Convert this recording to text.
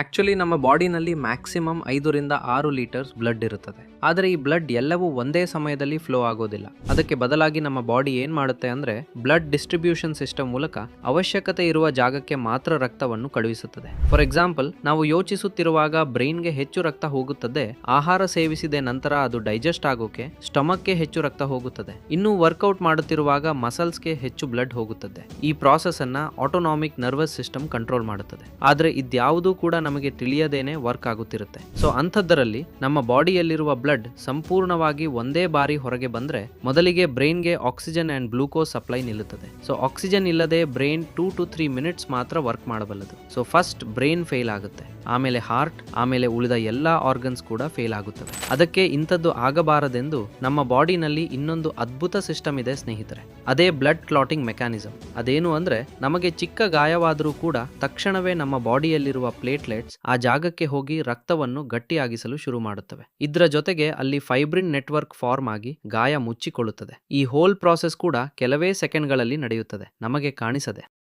Actually ನಮ್ಮ ಬಾಡಿನಲ್ಲಿ maximum 5 ರಿಂದ 6 litres blood ಇರುತ್ತದೆ. ಆದರೆ ಈ ಬ್ಲಡ್ ಎಲ್ಲವೂ ಒಂದೇ ಸಮಯದಲ್ಲಿ ಫ್ಲೋ ಆಗೋದಿಲ್ಲ. ಅದಕ್ಕೆ ಬದಲಾಗಿ ನಮ್ಮ ಬಾಡಿ ಏನ್ ಮಾಡುತ್ತೆ ಅಂದ್ರೆ ಬ್ಲಡ್ ಡಿಸ್ಟ್ರಿಬ್ಯೂಷನ್ ಸಿಸ್ಟಮ್ ಮೂಲಕ ಅವಶ್ಯಕತೆ ಇರುವ ಜಾಗಕ್ಕೆ ಮಾತ್ರ ರಕ್ತವನ್ನು ಕಳುಹಿಸುತ್ತದೆ. ಫಾರ್ ಎಕ್ಸಾಂಪಲ್, ನಾವು ಯೋಚಿಸುತ್ತಿರುವಾಗ ಬ್ರೈನ್ಗೆ ಹೆಚ್ಚು ರಕ್ತ ಹೋಗುತ್ತದೆ. ಆಹಾರ ಸೇವಿಸಿದ ನಂತರ ಅದು ಡೈಜೆಸ್ಟ್ ಆಗೋಕೆ ಸ್ಟಮಕ್ಗೆ ಹೆಚ್ಚು ರಕ್ತ ಹೋಗುತ್ತದೆ. ಇನ್ನು ವರ್ಕೌಟ್ ಮಾಡುತ್ತಿರುವಾಗ ಮಸಲ್ಸ್ಗೆ ಹೆಚ್ಚು ಬ್ಲಡ್ ಹೋಗುತ್ತದೆ. ಈ ಪ್ರಾಸೆಸ್ ಅನ್ನ ಆಟೋನಾಮಿಕ್ ನರ್ವಸ್ ಸಿಸ್ಟಮ್ ಕಂಟ್ರೋಲ್ ಮಾಡುತ್ತದೆ. ಆದ್ರೆ ಇದ್ಯಾವುದೂ ಕೂಡ ನಮಗೆ ತಿಳಿಯದೇನೆ ವರ್ಕ್ ಆಗುತ್ತಿರುತ್ತೆ. ಸೊ ಅಂಥದ್ದರಲ್ಲಿ ನಮ್ಮ ಬಾಡಿಯಲ್ಲಿರುವ ಬ್ಲಡ್ ಸಂಪೂರ್ಣವಾಗಿ ಒಂದೇ ಬಾರಿ ಹೊರಗೆ ಬಂದ್ರೆ ಮೊದಲಿಗೆ ಬ್ರೈನ್ಗೆ ಆಕ್ಸಿಜನ್ ಅಂಡ್ ಗ್ಲೂಕೋಸ್ ಸಪ್ಲೈ ನಿಲ್ಲುತ್ತದೆ. ಸೊ ಆಕ್ಸಿಜನ್ ಇಲ್ಲದೆ ಬ್ರೈನ್ 2 to 3 ಮಿನಿಟ್ಸ್ ಮಾತ್ರ ವರ್ಕ್ ಮಾಡಬಲ್ಲದು. ಸೊ ಫಸ್ಟ್ ಬ್ರೈನ್ ಫೇಲ್ ಆಗುತ್ತೆ, ಆಮೇಲೆ ಹಾರ್ಟ್, ಆಮೇಲೆ ಉಳಿದ ಎಲ್ಲಾ ಆರ್ಗನ್ಸ್ ಕೂಡ ಫೇಲ್ ಆಗುತ್ತವೆ. ಅದಕ್ಕೆ ಇಂಥದ್ದು ಆಗಬಾರದೆಂದು ನಮ್ಮ ಬಾಡಿನಲ್ಲಿ ಇನ್ನೊಂದು ಅದ್ಭುತ ಸಿಸ್ಟಮ್ ಇದೆ ಸ್ನೇಹಿತರೆ. ಅದೇ ಬ್ಲಡ್ ಕ್ಲಾಟಿಂಗ್ ಮೆಕ್ಯಾನಿಸಮ್. ಅದೇನು ಅಂದ್ರೆ ನಮಗೆ ಚಿಕ್ಕ ಗಾಯವಾದರೂ ಕೂಡ ತಕ್ಷಣವೇ ನಮ್ಮ ಬಾಡಿಯಲ್ಲಿರುವ ಪ್ಲೇಟ್ಲೆಟ್ಸ್ ಆ ಜಾಗಕ್ಕೆ ಹೋಗಿ ರಕ್ತವನ್ನು ಗಟ್ಟಿಯಾಗಿಸಲು ಶುರು ಮಾಡುತ್ತವೆ. ಇದರ ಜೊತೆಗೆ ಅಲ್ಲಿ ಫೈಬ್ರಿನ್ ನೆಟ್ವರ್ಕ್ ಫಾರ್ಮ್ ಆಗಿ ಗಾಯ ಮುಚ್ಚಿಕೊಳ್ಳುತ್ತದೆ. ಈ ಹೋಲ್ ಪ್ರಾಸೆಸ್ ಕೂಡ ಕೆಲವೇ ಸೆಕೆಂಡ್ಗಳಲ್ಲಿ ನಡೆಯುತ್ತದೆ, ನಮಗೆ ಕಾಣಿಸದೆ.